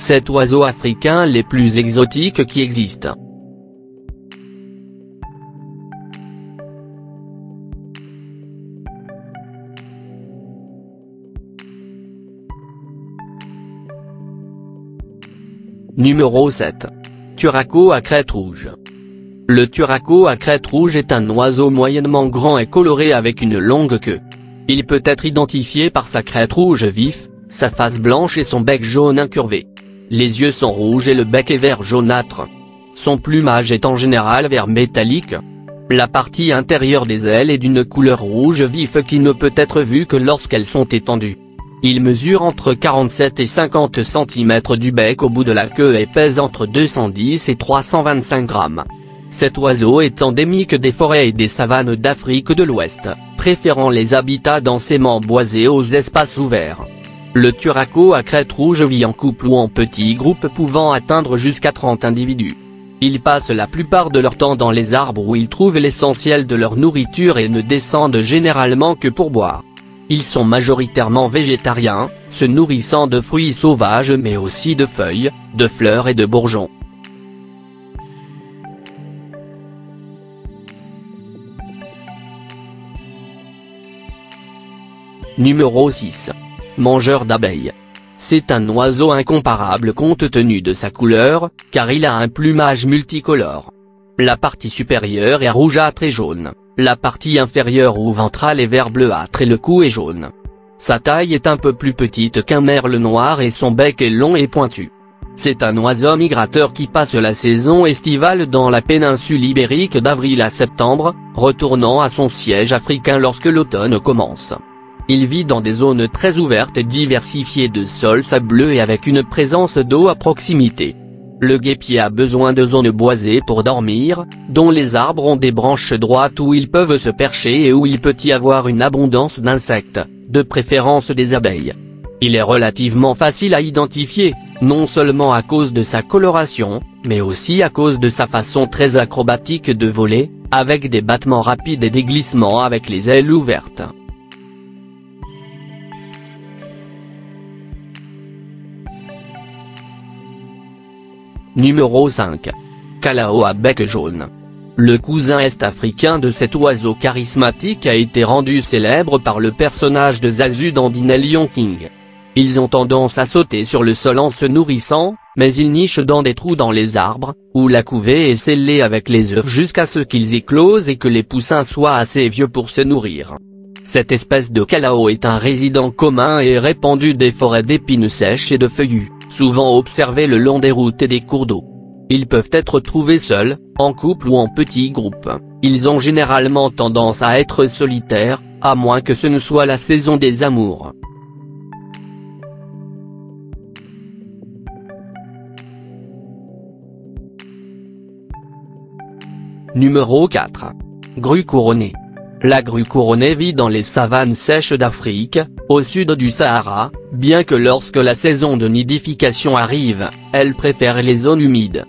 cet oiseau africain les plus exotiques qui existent. Numéro 7. Turaco à crête rouge. Le turaco à crête rouge est un oiseau moyennement grand et coloré avec une longue queue. Il peut être identifié par sa crête rouge vif, sa face blanche et son bec jaune incurvé. Les yeux sont rouges et le bec est vert jaunâtre. Son plumage est en général vert métallique. La partie intérieure des ailes est d'une couleur rouge vif qui ne peut être vue que lorsqu'elles sont étendues. Il mesure entre 47 et 50 cm du bec au bout de la queue et pèse entre 210 et 325 grammes. Cet oiseau est endémique des forêts et des savanes d'Afrique de l'Ouest, préférant les habitats densément boisés aux espaces ouverts. Le turaco à crête rouge vit en couple ou en petits groupes pouvant atteindre jusqu'à 30 individus. Ils passent la plupart de leur temps dans les arbres où ils trouvent l'essentiel de leur nourriture et ne descendent généralement que pour boire. Ils sont majoritairement végétariens, se nourrissant de fruits sauvages mais aussi de feuilles, de fleurs et de bourgeons. Numéro 6. Mangeur d'abeilles. C'est un oiseau incomparable compte tenu de sa couleur, car il a un plumage multicolore. La partie supérieure est rougeâtre et jaune, la partie inférieure ou ventrale est vert bleuâtre et le cou est jaune. Sa taille est un peu plus petite qu'un merle noir et son bec est long et pointu. C'est un oiseau migrateur qui passe la saison estivale dans la péninsule ibérique d'avril à septembre, retournant à son siège africain lorsque l'automne commence. Il vit dans des zones très ouvertes et diversifiées de sols sableux et avec une présence d'eau à proximité. Le guêpier a besoin de zones boisées pour dormir, dont les arbres ont des branches droites où ils peuvent se percher et où il peut y avoir une abondance d'insectes, de préférence des abeilles. Il est relativement facile à identifier, non seulement à cause de sa coloration, mais aussi à cause de sa façon très acrobatique de voler, avec des battements rapides et des glissements avec les ailes ouvertes. Numéro 5. Calao à bec jaune. Le cousin est-africain de cet oiseau charismatique a été rendu célèbre par le personnage de Zazu dans Disney Lion King. Ils ont tendance à sauter sur le sol en se nourrissant, mais ils nichent dans des trous dans les arbres, où la couvée est scellée avec les œufs jusqu'à ce qu'ils éclosent et que les poussins soient assez vieux pour se nourrir. Cette espèce de calao est un résident commun et répandu des forêts d'épines sèches et de feuillus, souvent observés le long des routes et des cours d'eau. Ils peuvent être trouvés seuls, en couple ou en petits groupes. Ils ont généralement tendance à être solitaires, à moins que ce ne soit la saison des amours. Numéro 4. Grue couronnée. La grue couronnée vit dans les savanes sèches d'Afrique, au sud du Sahara, bien que lorsque la saison de nidification arrive, elle préfère les zones humides.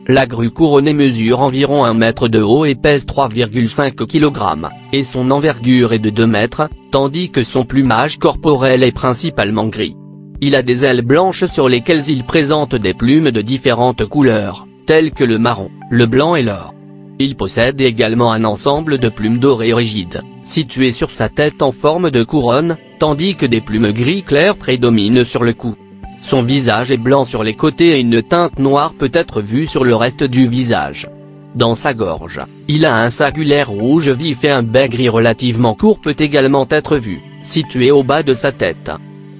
La grue couronnée mesure environ 1 mètre de haut et pèse 3,5 kg, et son envergure est de 2 mètres, tandis que son plumage corporel est principalement gris. Il a des ailes blanches sur lesquelles il présente des plumes de différentes couleurs, telles que le marron, le blanc et l'or. Il possède également un ensemble de plumes dorées rigides, situées sur sa tête en forme de couronne, tandis que des plumes gris clair prédominent sur le cou. Son visage est blanc sur les côtés et une teinte noire peut être vue sur le reste du visage. Dans sa gorge, il a un sagulaire rouge vif et un bec gris relativement court peut également être vu, situé au bas de sa tête.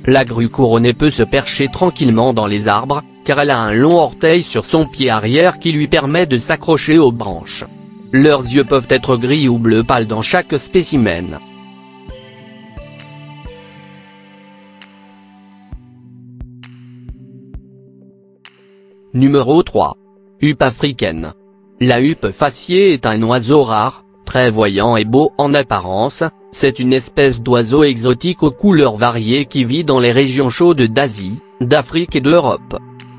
La grue couronnée peut se percher tranquillement dans les arbres, car elle a un long orteil sur son pied arrière qui lui permet de s'accrocher aux branches. Leurs yeux peuvent être gris ou bleu pâle dans chaque spécimen. Numéro 3. Huppe africaine. La huppe faciée est un oiseau rare, très voyant et beau en apparence. C'est une espèce d'oiseau exotique aux couleurs variées qui vit dans les régions chaudes d'Asie, d'Afrique et d'Europe.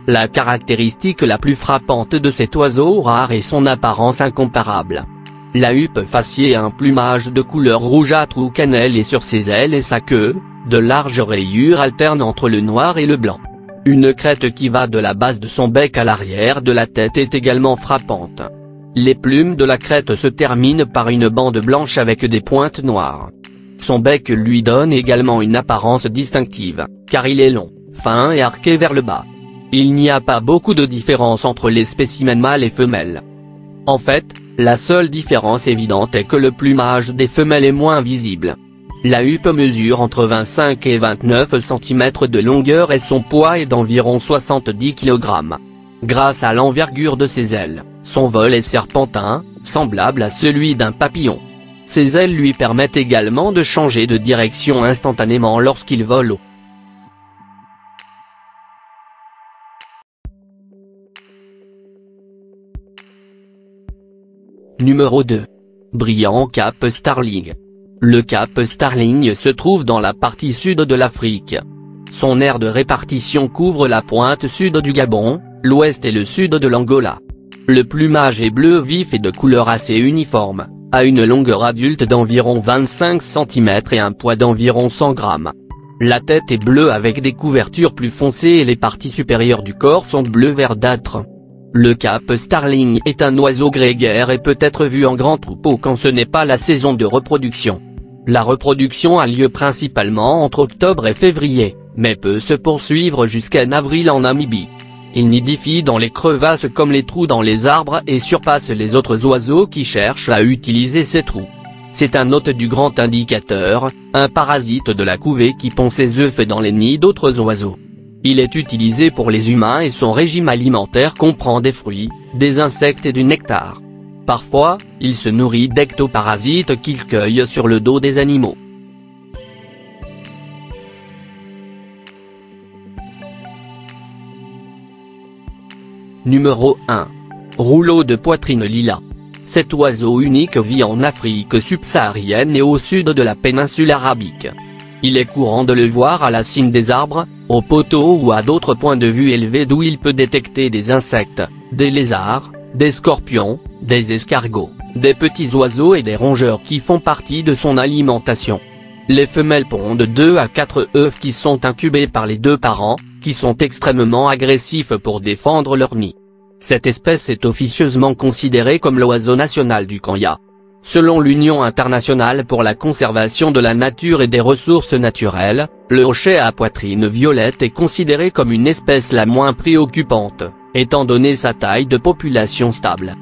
La caractéristique la plus frappante de cet oiseau rare est son apparence incomparable. La huppe faciée a un plumage de couleur rougeâtre ou cannelle et sur ses ailes et sa queue, de larges rayures alternent entre le noir et le blanc. Une crête qui va de la base de son bec à l'arrière de la tête est également frappante. Les plumes de la crête se terminent par une bande blanche avec des pointes noires. Son bec lui donne également une apparence distinctive, car il est long, fin et arqué vers le bas. Il n'y a pas beaucoup de différence entre les spécimens mâles et femelles. En fait, la seule différence évidente est que le plumage des femelles est moins visible. La huppe mesure entre 25 et 29 cm de longueur et son poids est d'environ 70 kg. Grâce à l'envergure de ses ailes, son vol est serpentin, semblable à celui d'un papillon. Ses ailes lui permettent également de changer de direction instantanément lorsqu'il vole haut. Numéro 2. Brillant cap Starling. Le cap Starling se trouve dans la partie sud de l'Afrique. Son aire de répartition couvre la pointe sud du Gabon, l'ouest et le sud de l'Angola. Le plumage est bleu vif et de couleur assez uniforme, a une longueur adulte d'environ 25 cm et un poids d'environ 100 grammes. La tête est bleue avec des couvertures plus foncées et les parties supérieures du corps sont bleu verdâtre. Le cap Starling est un oiseau grégaire et peut être vu en grand troupeau quand ce n'est pas la saison de reproduction. La reproduction a lieu principalement entre octobre et février, mais peut se poursuivre jusqu'en avril en Namibie. Il nidifie dans les crevasses comme les trous dans les arbres et surpasse les autres oiseaux qui cherchent à utiliser ces trous. C'est un hôte du grand indicateur, un parasite de la couvée qui pond ses œufs dans les nids d'autres oiseaux. Il est utilisé pour les humains et son régime alimentaire comprend des fruits, des insectes et du nectar. Parfois, il se nourrit d'ectoparasites qu'il cueille sur le dos des animaux. Numéro 1. Rouleau de poitrine lilas. Cet oiseau unique vit en Afrique subsaharienne et au sud de la péninsule arabique. Il est courant de le voir à la cime des arbres, au poteau ou à d'autres points de vue élevés d'où il peut détecter des insectes, des lézards, des scorpions, des escargots, des petits oiseaux et des rongeurs qui font partie de son alimentation. Les femelles pondent 2 à 4 œufs qui sont incubés par les deux parents, qui sont extrêmement agressifs pour défendre leur nid. Cette espèce est officieusement considérée comme l'oiseau national du Kenya. Selon l'Union internationale pour la conservation de la nature et des ressources naturelles, le hochet à poitrine violette est considéré comme une espèce la moins préoccupante, étant donné sa taille de population stable.